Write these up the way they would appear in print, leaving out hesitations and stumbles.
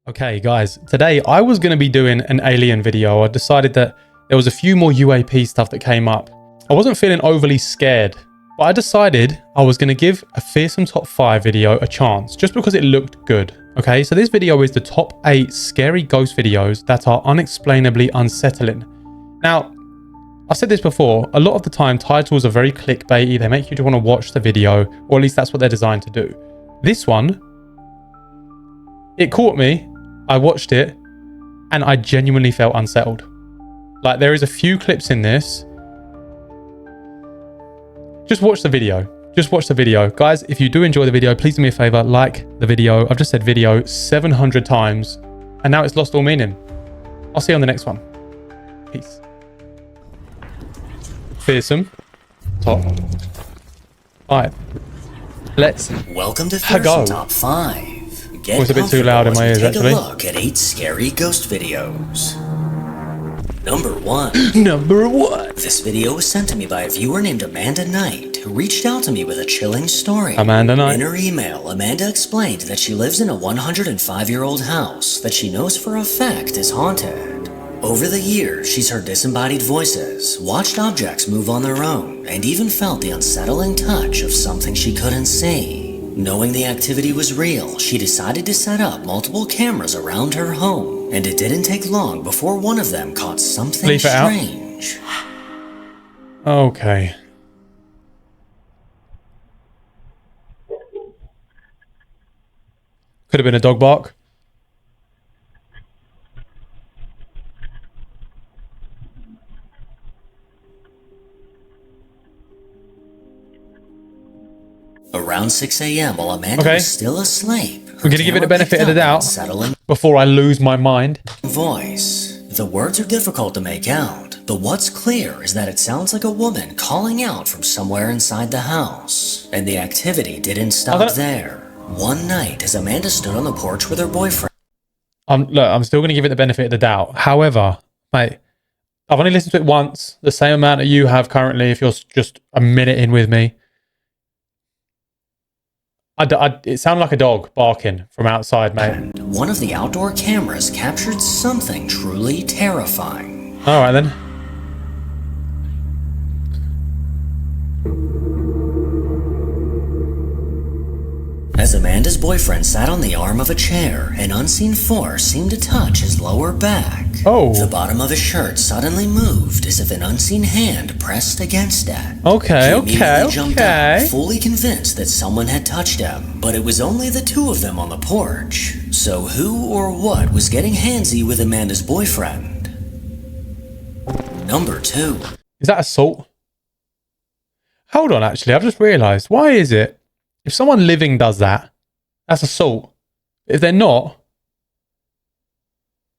Okay guys, today I was going to be doing an alien video. I decided that there was a few more UAP stuff that came up. I wasn't feeling overly scared, but I decided I was going to give a fearsome top 5 video a chance just because it looked good. Okay, so this video is the top 8 scary ghost videos that are unexplainably unsettling. Now, I've said this before, a lot of the time titles are very clickbaity. They make you want to watch the video, or at least that's what they're designed to do. This one, it caught me. I watched it and I genuinely felt unsettled. Like, there is a few clips in this. Just watch the video. Just watch the video. Guys, if you do enjoy the video, please do me a favor, like the video. I've just said video 700 times and now it's lost all meaning. I'll see you on the next one. Peace. Fearsome top 5. Let's Welcome to Fearsome Top 5. Get it's a bit too loud in my ears, actually. Take a look at 8 scary ghost videos. Number 1. Number 1. This video was sent to me by a viewer named Amanda Knight, who reached out to me with a chilling story. Amanda Knight. In her email, Amanda explained that she lives in a 105-year-old house that she knows for a fact is haunted. Over the years, she's heard disembodied voices, watched objects move on their own, and even felt the unsettling touch of something she couldn't see. Knowing the activity was real, she decided to set up multiple cameras around her home, and it didn't take long before one of them caught something strange. Okay. Could have been a dog bark. Around 6 a.m. while Amanda was still asleep, we're going to give it the benefit of the doubt before I lose my mind. Voice. The words are difficult to make out, but what's clear is that it sounds like a woman calling out from somewhere inside the house. And the activity didn't stop there. One night, as Amanda stood on the porch with her boyfriend. Look, I'm still going to give it the benefit of the doubt. However, mate, I've only listened to it once, the same amount that you have currently if you're just a minute in with me. It sounded like a dog barking from outside, mate. One of the outdoor cameras captured something truly terrifying. All right, then. As Amanda's boyfriend sat on the arm of a chair, an unseen force seemed to touch his lower back. Oh. The bottom of his shirt suddenly moved as if an unseen hand pressed against it. Okay, he immediately jumped up, fully convinced that someone had touched him, but it was only the two of them on the porch. So who or what was getting handsy with Amanda's boyfriend? Number 2. Is that assault? Hold on, actually, I've just realised. Why is it if someone living does that, that's assault? If they're not,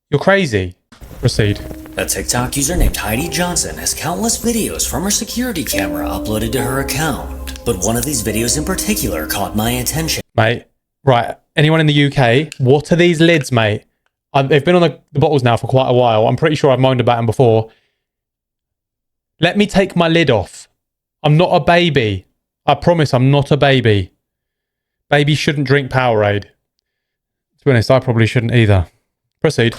you're crazy. Proceed. A TikTok user named Heidi Johnson has countless videos from her security camera uploaded to her account. But one of these videos in particular caught my attention. Mate, right. Anyone in the UK, what are these lids, mate? They've been on the bottles now for quite a while. I'm pretty sure I've moaned about them before. Let me take my lid off. I'm not a baby. I promise I'm not a baby. Babies shouldn't drink Powerade. To be honest, I probably shouldn't either. Proceed.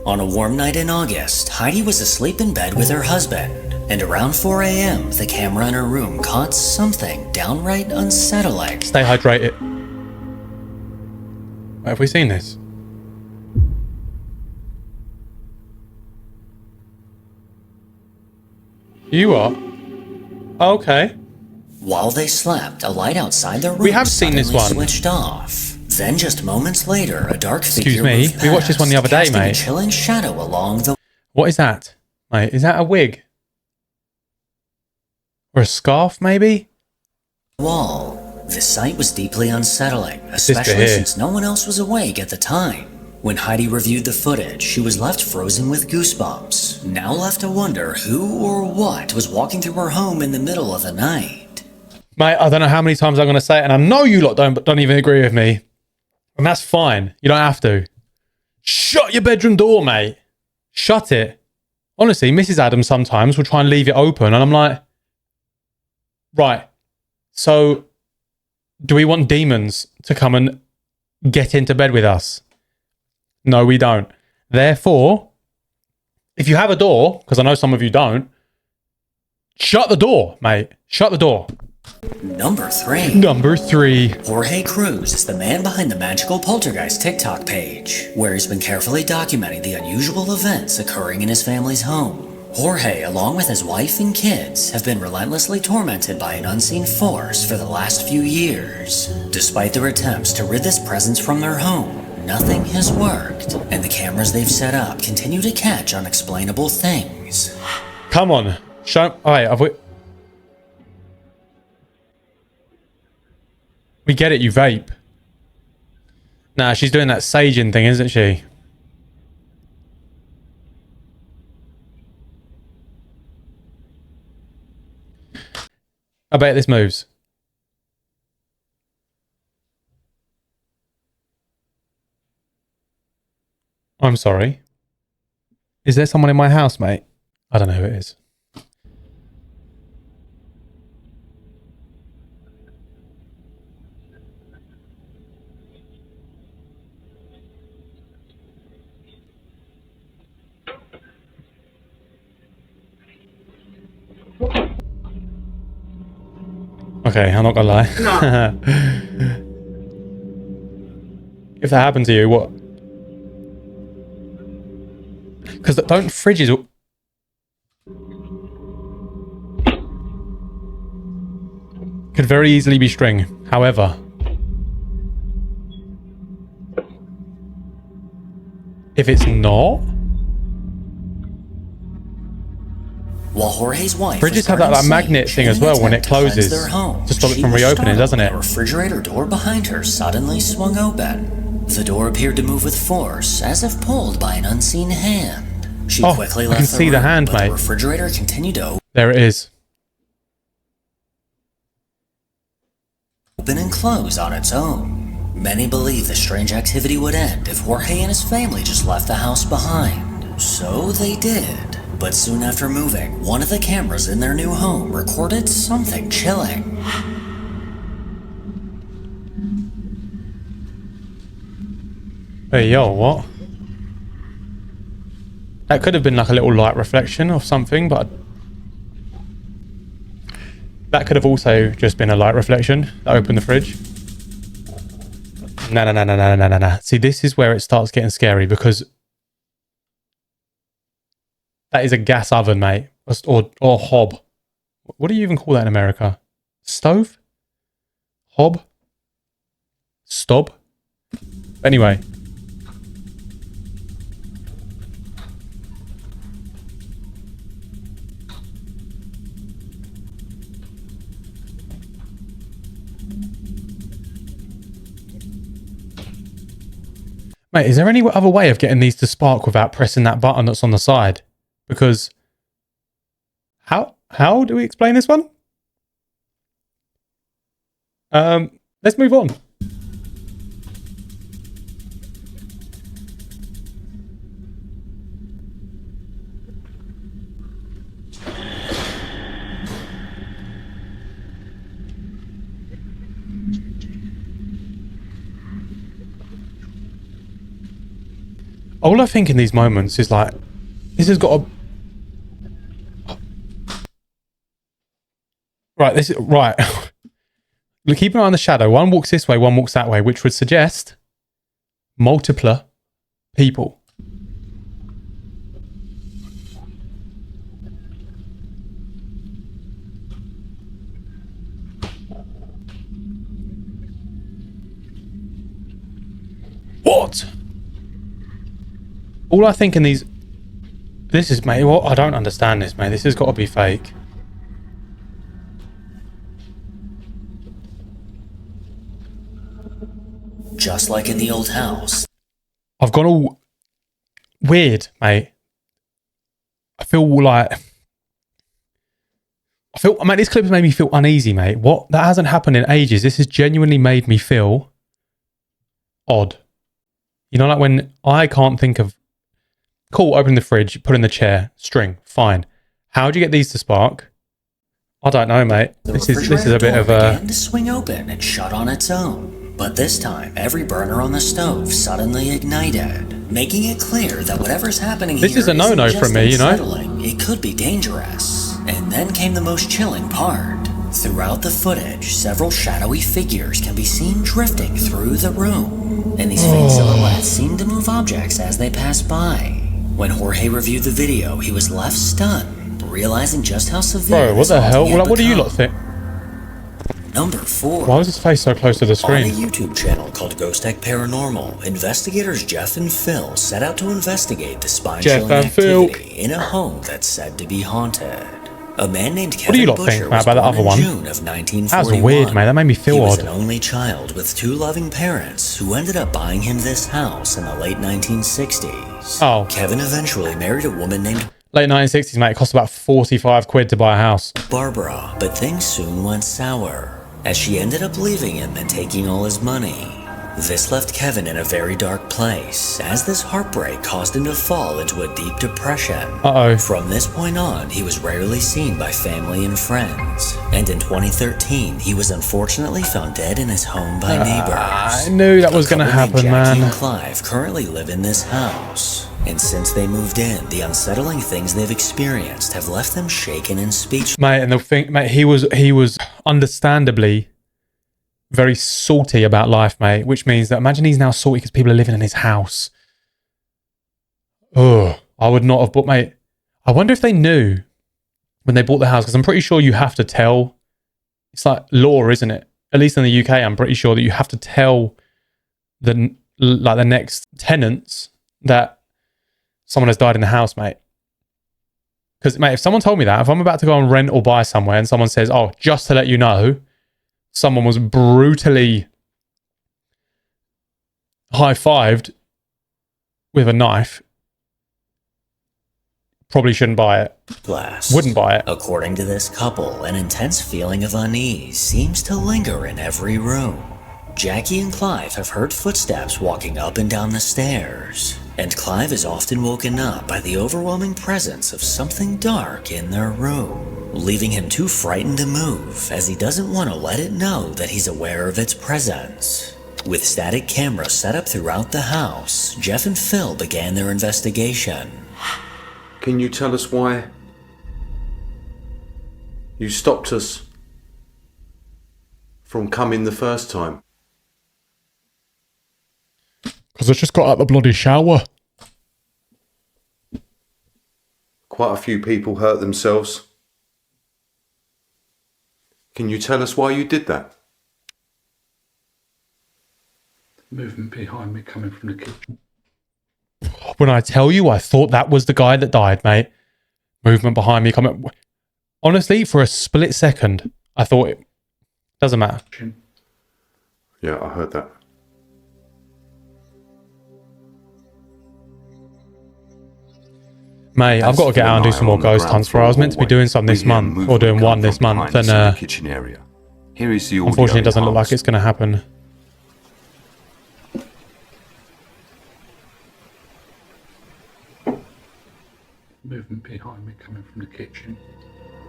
On a warm night in August, Heidi was asleep in bed with her husband, and around 4 a.m., the camera in her room caught something downright unsettling. Stay hydrated. Wait, have we seen this? You are? Okay. While they slept, a light outside their room we have seen this one. Switched off. Then just moments later, a dark figure Excuse me, we watched this one the other day, mate. A chilling shadow along the... What is that, mate? Is that a wig? Or a scarf, maybe? Wall. The sight was deeply unsettling, especially since no one else was awake at the time. When Heidi reviewed the footage, she was left frozen with goosebumps, now left to wonder who or what was walking through her home in the middle of the night. Mate, I don't know how many times I'm going to say it, and I know you lot don't even agree with me. And that's fine. You don't have to. Shut your bedroom door, mate. Shut it. Honestly, Mrs. Adams sometimes will try and leave it open, and I'm like, right, so do we want demons to come and get into bed with us? No, we don't. Therefore, if you have a door, because I know some of you don't, shut the door, mate. Shut the door. Number 3. Number 3. Jorge Cruz is the man behind the Magical Poltergeist TikTok page, where he's been carefully documenting the unusual events occurring in his family's home. Jorge, along with his wife and kids, have been relentlessly tormented by an unseen force for the last few years. Despite their attempts to rid this presence from their home, nothing has worked, and the cameras they've set up continue to catch unexplainable things. Come on. Show... Alright, have we... We get it, you vape. Nah, she's doing that saging thing, isn't she? I bet this moves. I'm sorry. Is there someone in my house, mate? I don't know who it is. Okay, I'm not gonna lie. No. If that happened to you, what? Because don't fridges... Could very easily be string. However... If it's not... While Jorge's wife fridges have that like magnet thing as well when it closes to stop it from reopening, doesn't it? The refrigerator door behind her suddenly swung open. The door appeared to move with force, as if pulled by an unseen hand. She quickly left the room, the hand, but mate. the refrigerator continued to there it is. Open and close on its own. Many believe the strange activity would end if Jorge and his family just left the house behind. So they did. But soon after moving, one of the cameras in their new home recorded something chilling. Hey, yo, what? That could have been like a little light reflection of something, but... That could have also just been a light reflection that opened the fridge. No. See, this is where it starts getting scary because... That is a gas oven, mate. Or hob. What do you even call that in America? Stove? Hob? Stob? Anyway. Mate, is there any other way of getting these to spark without pressing that button that's on the side? Because how do we explain this one? Let's move on. All I think in these moments is like, this has got a... Right, this is... Right. Keep an eye on the shadow. One walks this way, one walks that way, which would suggest multiple people. What? All I think in these... This is, mate, what? I don't understand this, mate. This has got to be fake. Just like in the old house. I've gone all weird, mate. I feel like... Mate, this clip has made me feel uneasy, mate. What? That hasn't happened in ages. This has genuinely made me feel odd. You know, like when I can't think of... Cool, open the fridge, put in the chair, string, fine. How do you get these to spark? I don't know, mate. This is a bit of a... began to swing open and shut on its own. But this time, every burner on the stove suddenly ignited, making it clear that whatever's happening here This is a no-no isn't from just me, you know? unsettling, it could be dangerous. And then came the most chilling part. Throughout the footage, several shadowy figures can be seen drifting through the room, and these faint silhouettes seem to move objects as they pass by. When Jorge reviewed the video, he was left stunned, realizing just how severe. Bro, what the hell? What do you lot think? Number 4. Why was his face so close to the screen? On a YouTube channel called Ghost Tech Paranormal, investigators Jeff and Phil set out to investigate the spine-chilling activity in a home that's said to be haunted. A man named Kevin Butcher was born in June of 1941. That was weird, man. That made me feel odd. He was an only child with 2 loving parents who ended up buying him this house in the late 1960s. Oh. Kevin eventually married a woman named late 1960s, mate. It cost about 45 quid to buy a house. Barbara, but things soon went sour, as she ended up leaving him and taking all his money. This left Kevin in a very dark place, as this heartbreak caused him to fall into a deep depression. Uh-oh. From this point on, he was rarely seen by family and friends, and in 2013, he was unfortunately found dead in his home by neighbors. I knew that was going to happen, Jackie man. and Clive currently live in this house, and since they moved in, the unsettling things they've experienced have left them shaken and speechless. Mate, and the thing, mate, he was understandably very salty about life, mate, which means that imagine he's now salty because people are living in his house. Oh, I would not have bought, mate. I wonder if they knew when they bought the house, because I'm pretty sure you have to tell. It's like law, isn't it? At least in the UK, I'm pretty sure that you have to tell the next tenants that someone has died in the house, mate. Because, mate, if someone told me that, if I'm about to go and rent or buy somewhere and someone says, oh, just to let you know, someone was brutally high-fived with a knife, probably shouldn't buy it. Wouldn't buy it. According to this couple, an intense feeling of unease seems to linger in every room. Jackie and Clive have heard footsteps walking up and down the stairs, and Clive is often woken up by the overwhelming presence of something dark in their room, leaving him too frightened to move, as he doesn't want to let it know that he's aware of its presence. With static cameras set up throughout the house, Jeff and Phil began their investigation. Can you tell us why you stopped us from coming the first time? Because I just got out the bloody shower. Quite a few people hurt themselves. Can you tell us why you did that? Movement behind me coming from the kitchen. When I tell you, I thought that was the guy that died, mate. Movement behind me coming. Honestly, for a split second, I thought it doesn't matter. Yeah, I heard that. Mate, I've got to get out and do some more ghost hunts, bro. I was meant to be doing some this month, or doing one this month, and kitchen area. Here is the unfortunately it doesn't look like it's going to happen. Movement behind me coming from the kitchen.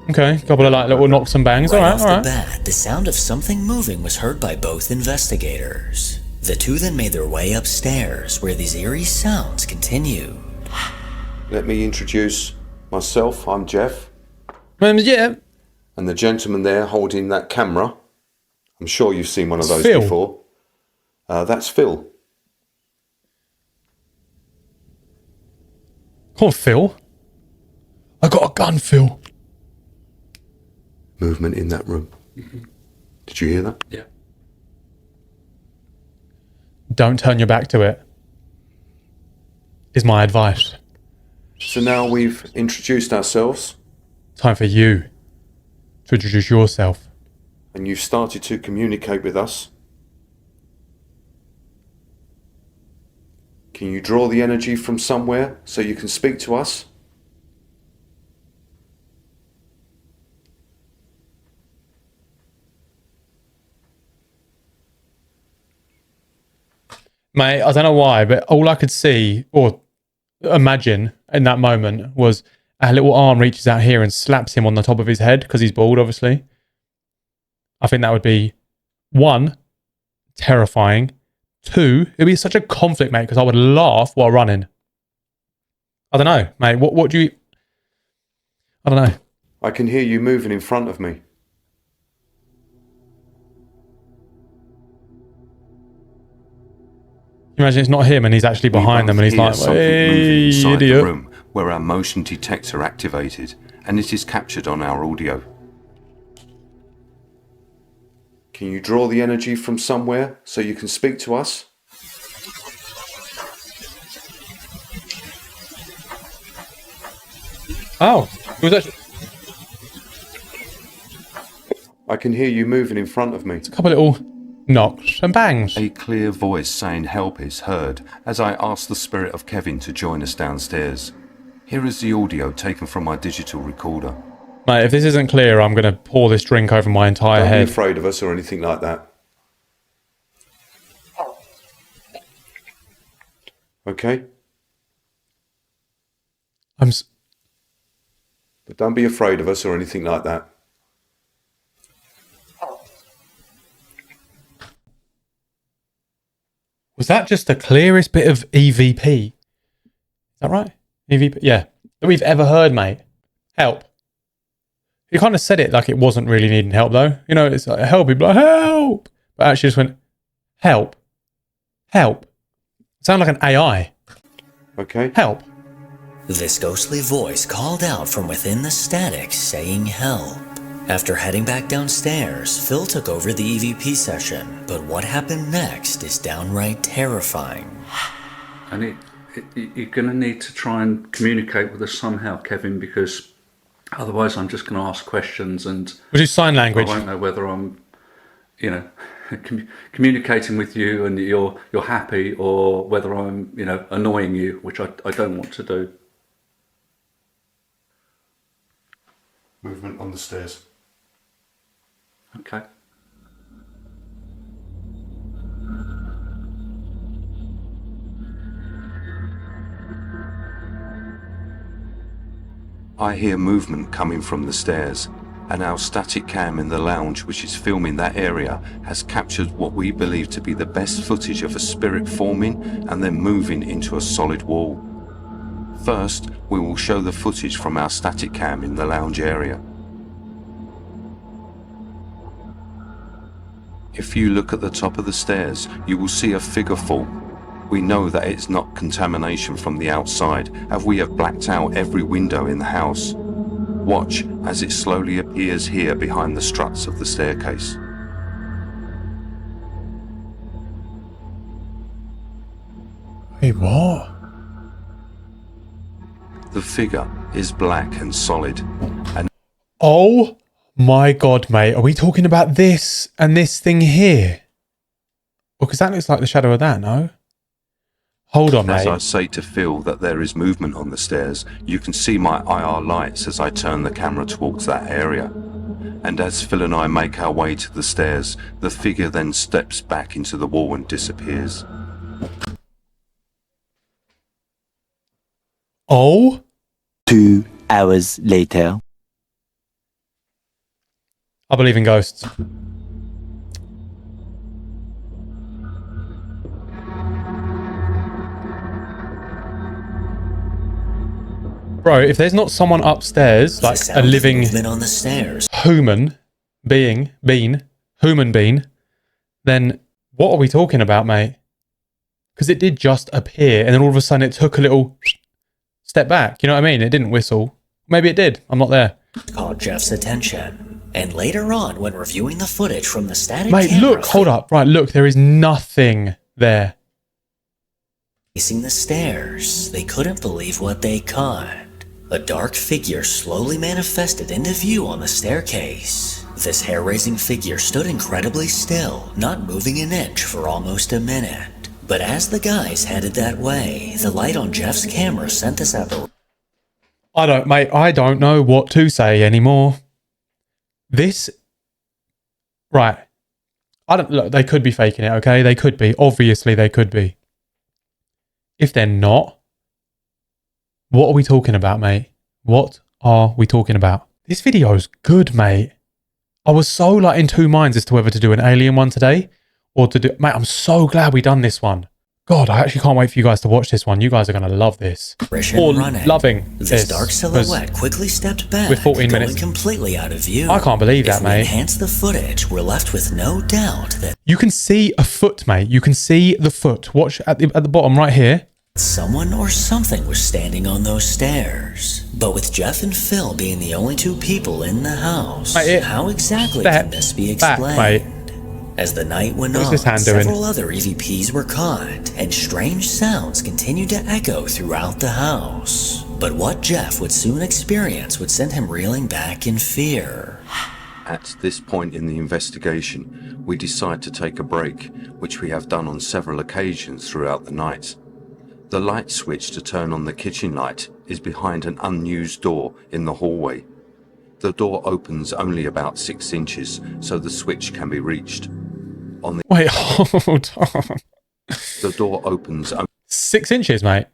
Okay, couple of like little knocks and bangs. Right All right, off all right. the bat, the sound of something moving was heard by both investigators. The two then made their way upstairs, where these eerie sounds continued. Let me introduce myself. I'm Jeff. Yeah. And the gentleman there holding that camera. I'm sure you've seen one of those Phil. before. That's Phil. Come on, Phil. I got a gun, Phil. Movement in that room. Did you hear that? Yeah. Don't turn your back to it, is my advice. So now we've introduced ourselves. Time for you to introduce yourself. And you've started to communicate with us. Can you draw the energy from somewhere so you can speak to us? Mate, I don't know why, but all I could see or imagine in that moment was a little arm reaches out here and slaps him on the top of his head because he's bald, obviously. I think that would be one, terrifying. 2, it'd be such a conflict, mate, because I would laugh while running. I don't know, mate. What do you... I don't know. I can hear you moving in front of me. Imagine it's not him and he's actually behind them and he's hear like, something hey, moving inside the idiot. room where our motion detector activated, and it is captured on our audio. Can you draw the energy from somewhere so you can speak to us? Oh, it was actually I can hear you moving in front of me. a couple of little knocks and bangs. A clear voice saying help is heard as I ask the spirit of Kevin to join us downstairs. Here is the audio taken from my digital recorder. Mate, if this isn't clear, I'm going to pour this drink over my entire Don't be head. afraid of us or anything like that. Okay? But don't be afraid of us or anything like that. Was that just the clearest bit of EVP? Is that right? EVP? Yeah. That we've ever heard, mate. Help. He kind of said it like it wasn't really needing help, though. You know, it's like, help. He'd be like, help. But actually just went, help. Help. It sounded like an AI. Okay? Help. This ghostly voice called out from within the static saying help. After heading back downstairs, Phil took over the EVP session, but what happened next is downright terrifying. And you're going to need to try and communicate with us somehow, Kevin, because otherwise I'm just going to ask questions and We'll do sign language. I won't know whether I'm, communicating with you and you're happy, or whether I'm, annoying you, which I don't want to do. Movement on the stairs. Okay. I hear movement coming from the stairs, and our static cam in the lounge, which is filming that area, has captured what we believe to be the best footage of a spirit forming and then moving into a solid wall. First, we will show the footage from our static cam in the lounge area. If you look at the top of the stairs, you will see a figure form. We know that it's not contamination from the outside, as we have blacked out every window in the house. Watch as it slowly appears here behind the struts of the staircase. Wait, what? The figure is black and solid, and Oh my God, mate. Are we talking about this and this thing here? Well, because that looks like the shadow of that, no? Hold on, as mate. I say to Phil that there is movement on the stairs, you can see my IR lights as I turn the camera towards that area. And as Phil and I make our way to the stairs, the figure then steps back into the wall and disappears. Oh? 2 hours later. I believe in ghosts. Bro, if there's not someone upstairs, The like sound a of living movement on the stairs. human being, human being, then what are we talking about, mate? Because it did just appear and then all of a sudden it took a little step back. You know what I mean? It didn't whistle. Maybe it did. I'm not there. Caught Jeff's attention. And later on, when reviewing the footage from the static Mate, camera look, hold up. Right, look, there is nothing there. facing the stairs, they couldn't believe what they caught. A dark figure slowly manifested into view on the staircase. This hair-raising figure stood incredibly still, not moving an inch for almost a minute. But as the guys headed that way, the light on Jeff's camera sent this apparition. I don't know what to say anymore. This, right. Look, they could be faking it, okay? They could be. Obviously, they could be. If they're not, what are we talking about, mate? What are we talking about? This video's good, mate. I was so in two minds as to whether to do an alien one today or to do. Mate, I'm so glad we done this one. God, I actually can't wait for you guys to watch this one. You guys are going to love this. Or loving This this. dark silhouette quickly stepped back, we're 14 going minutes. completely out of view. I can't believe that, If we mate. enhance the footage, we're left with no doubt that You can see a foot, mate. You can see the foot. Watch at the bottom right here. someone or something was standing on those stairs. But with Jeff and Phil being the only two people in the house, Mate, how exactly can this be back, explained? mate. As the night went What's on, this hand doing? several other EVPs were caught, and strange sounds continued to echo throughout the house. But what Jeff would soon experience would send him reeling back in fear. At this point in the investigation, we decide to take a break, which we have done on several occasions throughout the night. The light switch to turn on the kitchen light is behind an unused door in the hallway. The door opens only about 6 inches, so the switch can be reached. Wait, hold on. The door opens 6 inches, mate.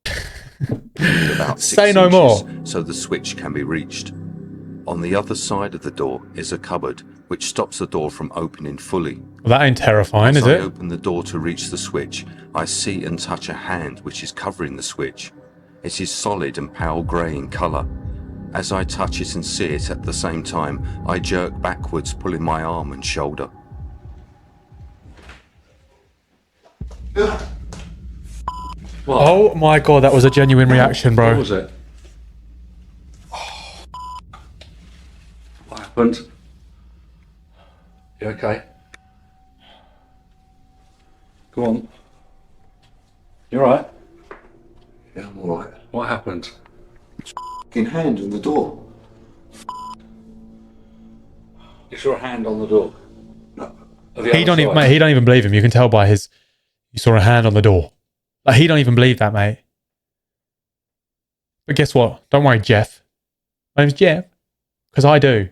only about 6 Say no inches, more. so the switch can be reached. On the other side of the door is a cupboard, which stops the door from opening fully. Well, that ain't terrifying, As is I it? open the door to reach the switch, I see and touch a hand which is covering the switch. It is solid and pale grey in colour. As I touch it and see it at the same time, I jerk backwards, pulling my arm and shoulder. Oh my god, that was a genuine reaction, What bro. was it? What happened? You okay? Go on. You alright? Yeah, I'm alright. What happened? Fucking hand on the door. You saw a hand on the door. No. He don't even, mate, he don't even believe him. You can tell by his, you saw a hand on the door. Like, he don't even believe that, mate. But guess what? Don't worry, Jeff. My name's Jeff. Because I do.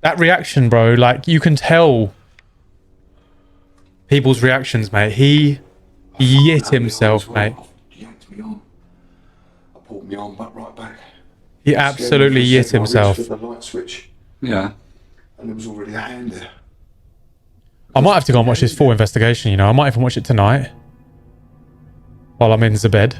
That reaction, bro, like, you can tell people's reactions, mate. He yit himself, mate. Yanked me on. I pulled my arm back right back. He absolutely yit himself. I reached for the light switch, Yeah. and there was already a hand there. I might have to go and watch this full investigation, you know. I might even watch it tonight. While I'm in the bed.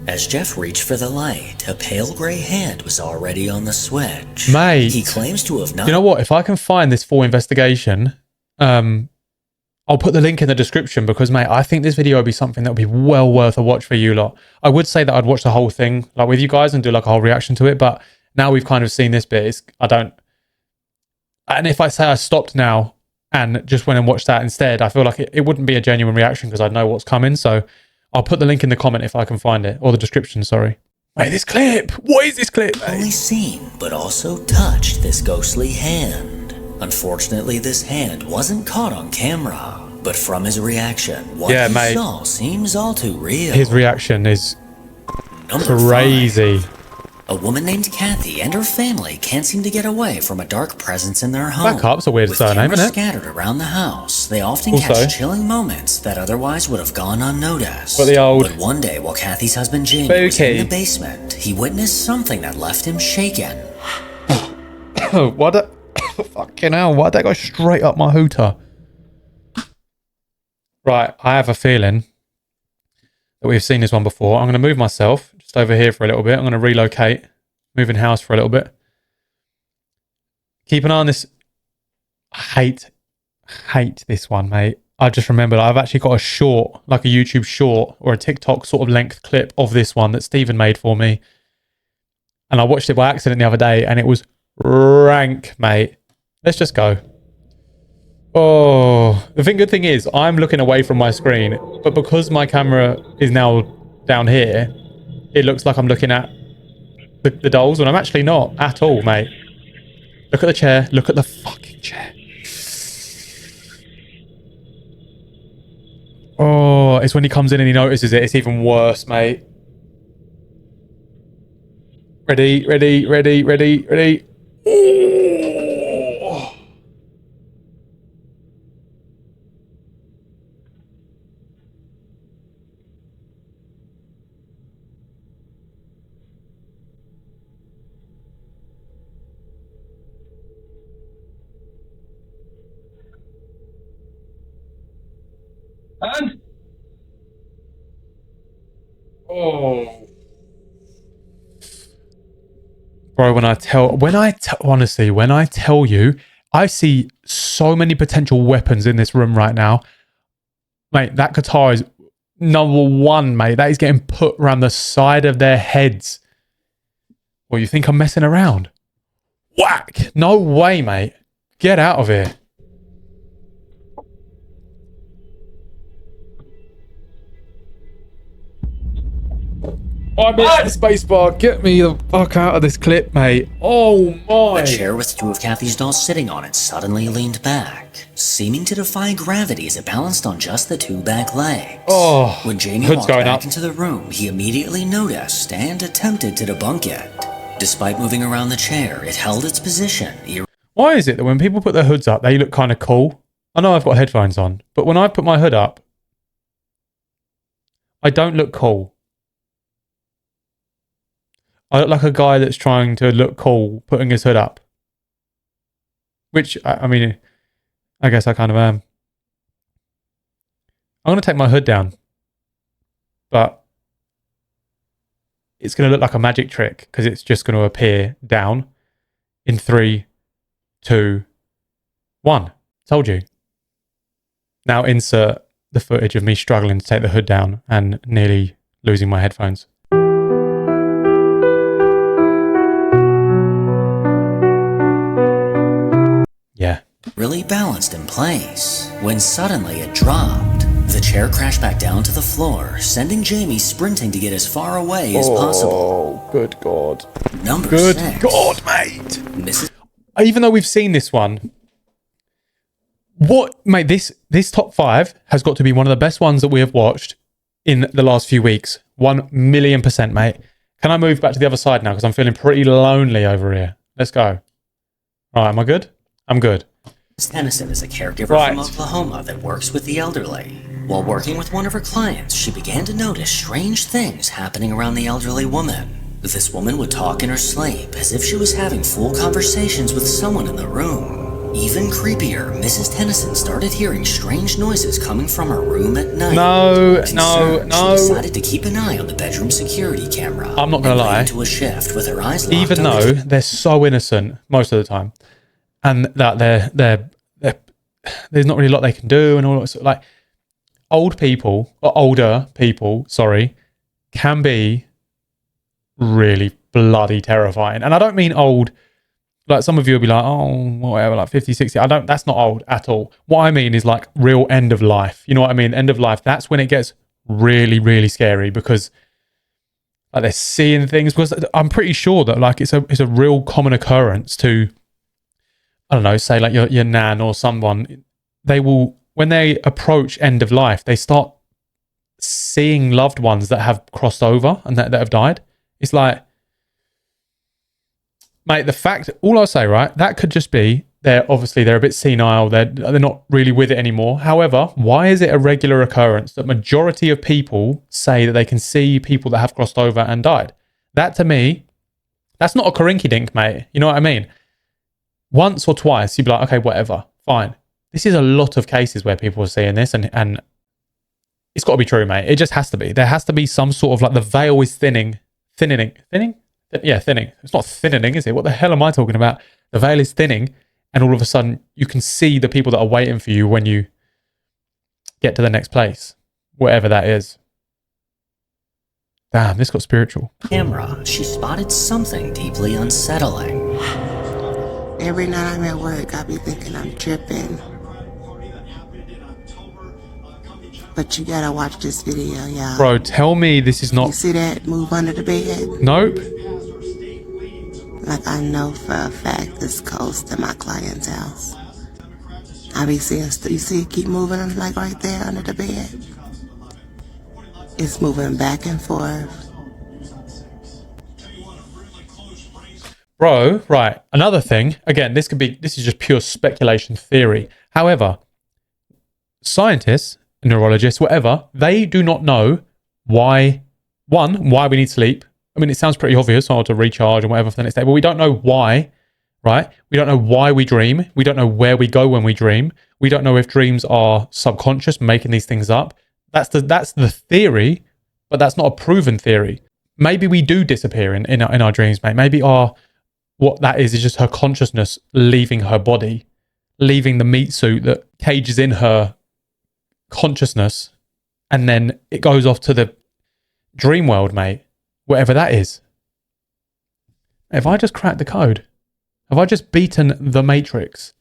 As Jeff reached for the light, a pale gray hand was already on the switch. Mate. He claims to have not. You know what? If I can find this full investigation, I'll put the link in the description because, mate, I think this video would be something that would be well worth a watch for you lot. I would say that I'd watch the whole thing, like, with you guys and do like a whole reaction to it, but now we've kind of seen this bit, and if I say I stopped now and just went and watched that instead, I feel like it wouldn't be a genuine reaction because I'd know what's coming. So I'll put the link in the comment if I can find it, or the description, sorry. Mate, this clip! What is this clip, mate? Only seen, but also touched this ghostly hand. Unfortunately, this hand wasn't caught on camera, but from his reaction, what he mate. saw seems all too real. His reaction is Number crazy. 5. A woman named Kathy and her family can't seem to get away from a dark presence in their home. Backup's a weird With surname, cameras isn't it? scattered around the house, they often Also- catch chilling moments that otherwise would have gone unnoticed. But the old- But one day, while Kathy's husband Jamie was in Spooky. the basement, he witnessed something that left him shaken. Why'd that... Fucking hell, why'd that go straight up my hooter? Right, I have a feeling that we've seen this one before. I'm going to move myself just over here for a little bit. I'm going to relocate, moving house for a little bit. Keep an eye on this. I hate this one, mate. I just remembered I've actually got a short, like a YouTube short or a TikTok sort of length clip of this one that Stephen made for me. And I watched it by accident the other day and it was rank, mate. Let's just go. Oh, the good thing is I'm looking away from my screen, but because my camera is now down here, it looks like I'm looking at the dolls, and I'm actually not at all, mate. Look at the chair. Look at the fucking chair. Oh, it's when he comes in and he notices it. It's even worse, mate. Ready, ready, ready, ready, ready. Oh. And oh, bro, honestly, when I tell you, I see so many potential weapons in this room right now, mate. That guitar is number one, mate. That is getting put around the side of their heads. Well, you think I'm messing around? Whack! No way, mate. Get out of here. I missed the spacebar. Get me the fuck out of this clip, mate. Oh my. The chair with two of Kathy's dolls sitting on it suddenly leaned back, seeming to defy gravity as it balanced on just the two back legs. Oh, when Jamie hood's walked going back up. into the room, he immediately noticed and attempted to debunk it. Despite moving around the chair, it held its position. Why is it that when people put their hoods up, they look kind of cool? I know I've got headphones on, but when I put my hood up, I don't look cool. I look like a guy that's trying to look cool, putting his hood up. Which, I mean, I guess I kind of am. I'm going to take my hood down. But it's going to look like a magic trick because it's just going to appear down in 3, 2, 1. Told you. Now insert the footage of me struggling to take the hood down and nearly losing my headphones. Yeah. Really balanced in place, when suddenly it dropped. The chair crashed back down to the floor, sending Jamie sprinting to get as far away as possible. Oh, good God. Number Good 6. God, mate. Mrs. Even though we've seen this one, mate, this top 5 has got to be one of the best ones that we have watched in the last few weeks. 1,000,000%, mate. Can I move back to the other side now? Because I'm feeling pretty lonely over here. Let's go. All right, am I good? I'm good. Tennyson is a caregiver Right. from Oklahoma that works with the elderly. While working with one of her clients, she began to notice strange things happening around the elderly woman. This woman would talk in her sleep as if she was having full conversations with someone in the room. Even creepier, Mrs. Tennyson started hearing strange noises coming from her room at night. No. She decided to keep an eye on the bedroom security camera. I'm not gonna lie. Into a shift with her eyes locked Even on though the they're so innocent most of the time, and that there's not really a lot they can do, and all that sort of, like, older people, sorry, can be really bloody terrifying. And I don't mean old, like some of you will be like, oh, whatever, like 50, 60. That's not old at all. What I mean is like real end of life. You know what I mean? End of life. That's when it gets really, really scary because like they're seeing things. Because I'm pretty sure that like it's a real common occurrence to, I don't know, say like your nan or someone, they will, when they approach end of life, they start seeing loved ones that have crossed over and that have died. It's like, mate, the fact, all I'll say, right, that could just be, they're a bit senile, they're not really with it anymore. However, why is it a regular occurrence that majority of people say that they can see people that have crossed over and died? That to me, that's not a corinky-dink, mate. You know what I mean? Once or twice, you'd be like, okay, whatever, fine. This is a lot of cases where people are seeing this and it's got to be true, mate. It just has to be. There has to be some sort of like the veil is thinning? Yeah, thinning. It's not thinning, is it? What the hell am I talking about? The veil is thinning and all of a sudden you can see the people that are waiting for you when you get to the next place, whatever that is. Damn, this got spiritual. camera, she spotted something deeply unsettling. Every night I'm at work, I be thinking I'm tripping. But you gotta watch this video, y'all. Bro, tell me this is You not... see that move under the bed? Nope. Like I know for a fact it's close to my client's house. I be seeing, you see it keep moving like right there under the bed? It's moving back and forth. Bro, right. Another thing, again, this is just pure speculation theory. However, scientists, neurologists, whatever, they do not know why we need sleep. I mean, it sounds pretty obvious, to recharge and whatever for the next day, but we don't know why right? We don't know why we dream. We don't know where we go when we dream. We don't know if dreams are subconscious, making these things up. That's the theory, but that's not a proven theory. Maybe we do disappear in our dreams, mate. Maybe what that is just her consciousness leaving her body, leaving the meat suit that cages in her consciousness, and then it goes off to the dream world, mate. Whatever that is. Have I just cracked the code? Have I just beaten the Matrix?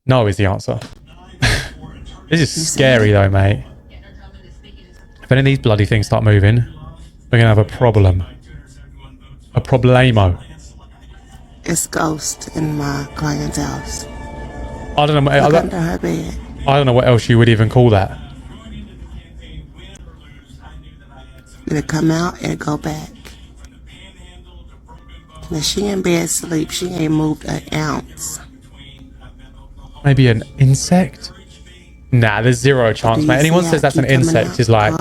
No is the answer. This is scary though, mate. If any of these bloody things start moving, we're going to have a problem. A problemo. It's ghost in my client's house. I don't know. Look under her bed. I don't know what else you would even call that. It'll come out and go back. Now she in bed sleep. She ain't moved an ounce. Maybe an insect? Nah, there's zero chance, mate. Anyone says that's an insect is like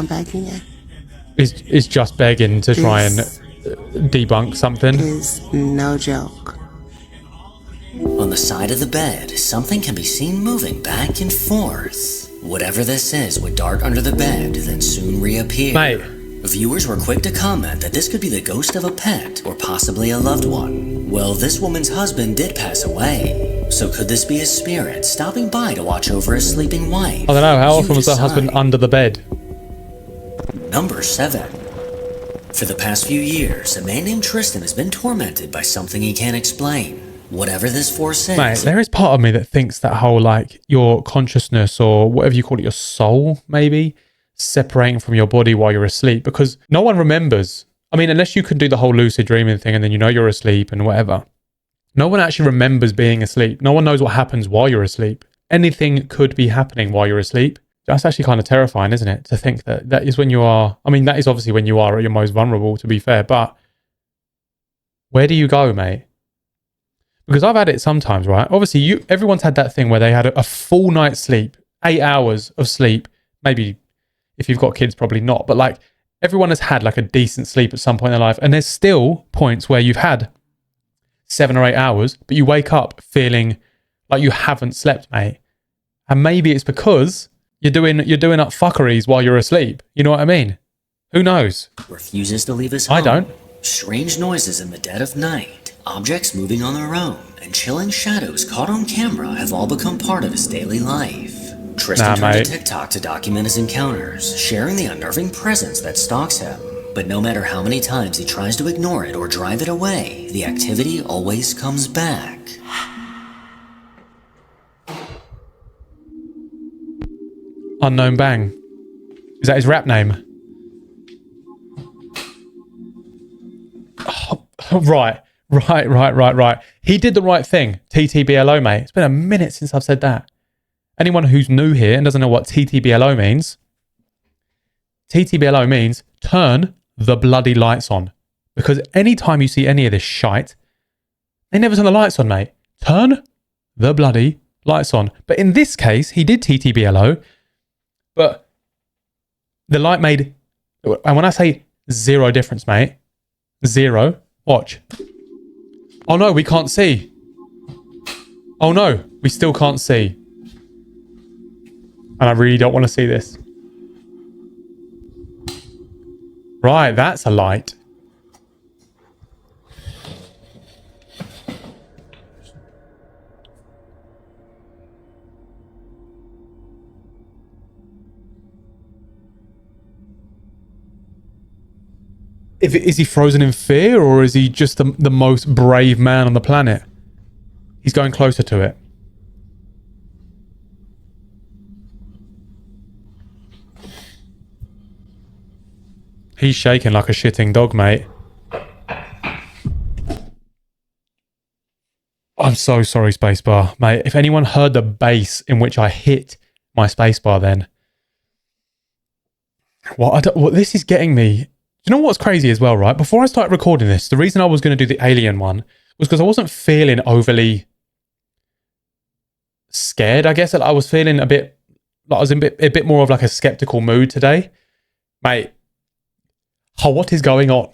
is just begging to try and debunk something. Is no joke. On the side of the bed, something can be seen moving back and forth. Whatever this is would dart under the bed, then soon reappear. Mate. Viewers were quick to comment that this could be the ghost of a pet or possibly a loved one. Well, this woman's husband did pass away. So could this be his spirit stopping by to watch over his sleeping wife? I don't know. How often was her decide. husband under the bed? Number 7. For the past few years, a man named Tristan has been tormented by something he can't explain. Whatever this force is. Mate, there is part of me that thinks that whole, like, your consciousness or whatever you call it, your soul, maybe, separating from your body while you're asleep, because no one remembers. I mean, unless you can do the whole lucid dreaming thing and then you know you're asleep and whatever. No one actually remembers being asleep. No one knows what happens while you're asleep. Anything could be happening while you're asleep. That's actually kind of terrifying, isn't it? To think that is when you are, I mean, that is obviously when you are at your most vulnerable, to be fair, but where do you go, mate? Because I've had it sometimes, right? Obviously, everyone's had that thing where they had a full night's sleep, 8 hours of sleep. Maybe if you've got kids, probably not. But like everyone has had like a decent sleep at some point in their life. And there's still points where you've had 7 or 8 hours, but you wake up feeling like you haven't slept, mate. And maybe it's because you're doing up fuckeries while you're asleep. You know what I mean? Who knows? Refuses to leave his home. I don't. Strange noises in the dead of night, objects moving on their own, and chilling shadows caught on camera have all become part of his daily life. Tristan turned to TikTok to document his encounters, sharing the unnerving presence that stalks him. But no matter how many times he tries to ignore it or drive it away, the activity always comes back. Unknown Bang. Is that his rap name? Oh, right. He did the right thing. TTBLO, mate. It's been a minute since I've said that. Anyone who's new here and doesn't know what TTBLO means, TTBLO means turn the bloody lights on. Because anytime you see any of this shite, they never turn the lights on, mate. Turn the bloody lights on. But in this case, he did TTBLO, but the light made, and when I say zero difference, mate, zero, watch. Oh no, we can't see. Oh no, we still can't see. And I really don't want to see this. Right, that's a light. Is he frozen in fear, or is he just the most brave man on the planet? He's going closer to it. He's shaking like a shitting dog, mate. I'm so sorry, spacebar, mate. If anyone heard the bass in which I hit my spacebar then. What this is getting me. Do you know what's crazy as well, right? Before I started recording this, the reason I was going to do the alien one was because I wasn't feeling overly scared. I guess I was feeling a bit, like I was in a bit more of like a skeptical mood today. Mate, oh, what is going on?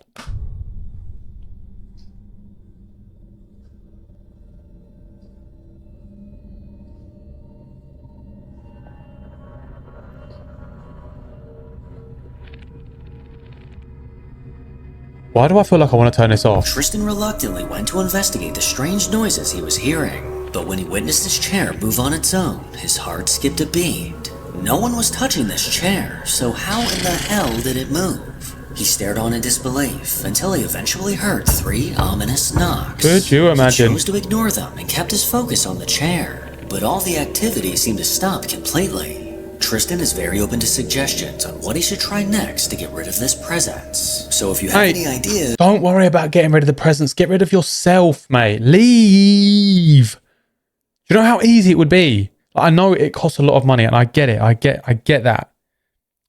Why do I feel like I want to turn this off? Tristan reluctantly went to investigate the strange noises he was hearing, but when he witnessed his chair move on its own, his heart skipped a beat. No one was touching this chair, so how in the hell did it move? He stared on in disbelief until he eventually heard 3 ominous knocks. Could you imagine? He chose to ignore them and kept his focus on the chair, but all the activity seemed to stop completely. Tristan is very open to suggestions on what he should try next to get rid of this presence. So if you have any ideas... Don't worry about getting rid of the presence. Get rid of yourself, mate. Leave. Do you know how easy it would be? I know it costs a lot of money, and I get it. I get that.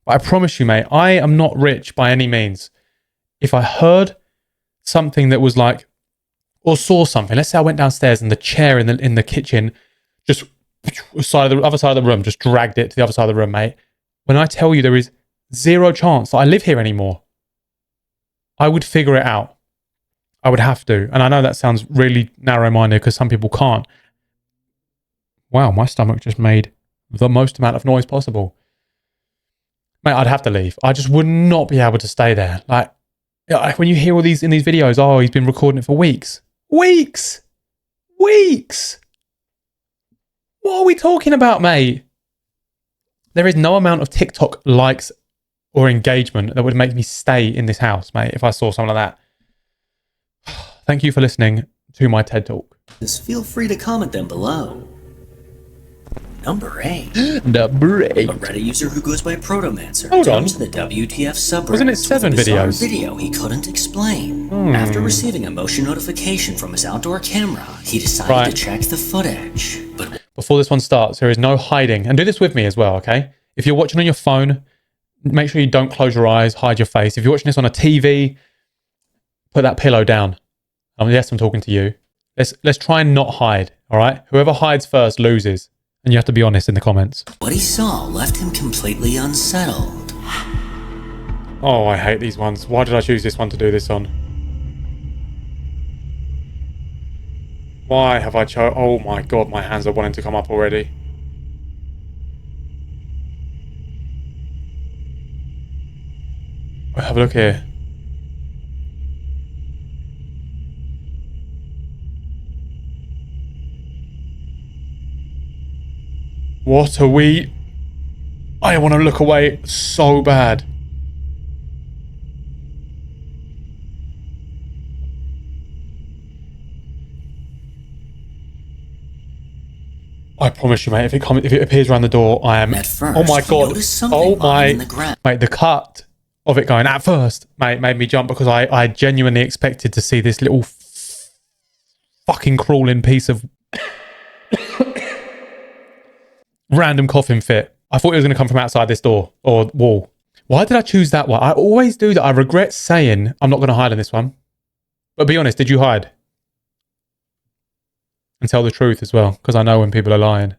But I promise you, mate, I am not rich by any means. If I heard something that was like, or saw something, let's say I went downstairs and the chair in the kitchen just... the other side of the room, just dragged it to the other side of the room, mate. When I tell you there is zero chance that I live here anymore, I would figure it out. I would have to. And I know that sounds really narrow-minded because some people can't. Wow, my stomach just made the most amount of noise possible. Mate, I'd have to leave. I just would not be able to stay there. Like when you hear all these in these videos, oh, he's been recording it for weeks. Weeks! What are we talking about, mate? There is no amount of TikTok likes or engagement that would make me stay in this house, mate, if I saw something like that. Thank you for listening to my TED Talk. Feel free to comment them below. Number 8. Number 8. A Reddit user who goes by Protomancer Hold on. to the WTF subreddit. Wasn't it 7 with a bizarre videos? Video he couldn't explain. After receiving a motion notification from his outdoor camera, he decided to check the footage. But before this one starts, there is no hiding. And do this with me as well, okay? If you're watching on your phone, make sure you don't close your eyes, hide your face. If you're watching this on a TV, put that pillow down. Yes, I'm talking to you. Let's try and not hide, all right? Whoever hides first loses. And you have to be honest in the comments. what he saw left him completely unsettled. Oh, I hate these ones. Why did I choose this one to do this on? Why have I chosen? Oh my god, my hands are wanting to come up already. Wait, have a look here. What are we? I want to look away so bad. I promise you, mate, if it appears around the door, I am... At first, oh my he god. noticed something Oh lying my... in the ground. Mate, the cut of it going at first, mate, made me jump because I genuinely expected to see this little fucking crawling piece of random coffin fit. I thought it was going to come from outside this door or wall. Why did I choose that one? I always do that. I regret saying I'm not going to hide in this one. But be honest, did you hide? And tell the truth as well, because I know when people are lying.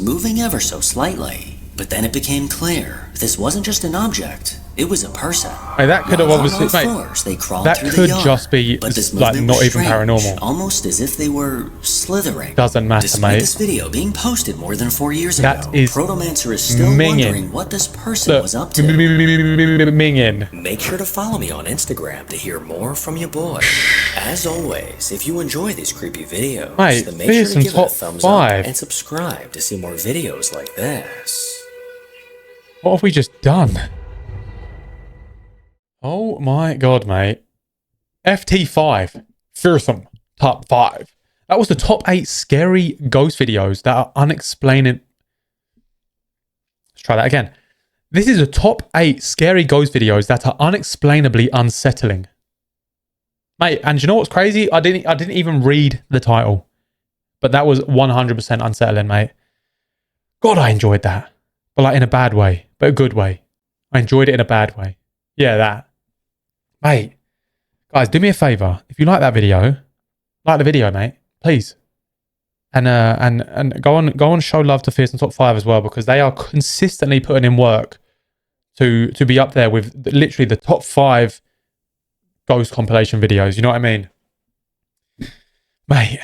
Moving ever so slightly. But then it became clear this wasn't just an object, it was a person. Hey, that could have While obviously... on all Mate, fours, they crawled that through the could yard, just be but this like movement not was even strange, paranormal. almost as if they were slithering. Doesn't matter, Despite mate. this video being posted more than 4 years That ago, is Protomancer is still minging. wondering what this person Look, was up to. minging. Make sure to follow me on Instagram to hear more from your boy. As always, if you enjoy these creepy videos, Mate, then make sure to fearsome give it a top thumbs 5. up and subscribe to see more videos like this. What have we just done? Oh my god, mate. FT5. Fearsome. Top 5. That was the top 8 scary ghost videos that are unexplained. Let's try that again. This is the top 8 scary ghost videos that are unexplainably unsettling. Mate, and you know what's crazy? I didn't even read the title. But that was 100% unsettling, mate. God, I enjoyed that. But like in a bad way. But a good way. I enjoyed it in a bad way. Yeah, that. Mate. Guys, do me a favour. If you like that video, like the video, mate. Please. And go on show love to Fearsome Top 5 as well, because they are consistently putting in work to be up there with literally the top 5 ghost compilation videos. You know what I mean? Mate.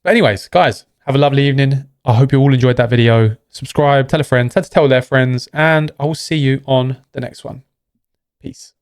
But anyways, guys, have a lovely evening. I hope you all enjoyed that video. Subscribe, tell a friend, tell their friends, and I will see you on the next one. Peace.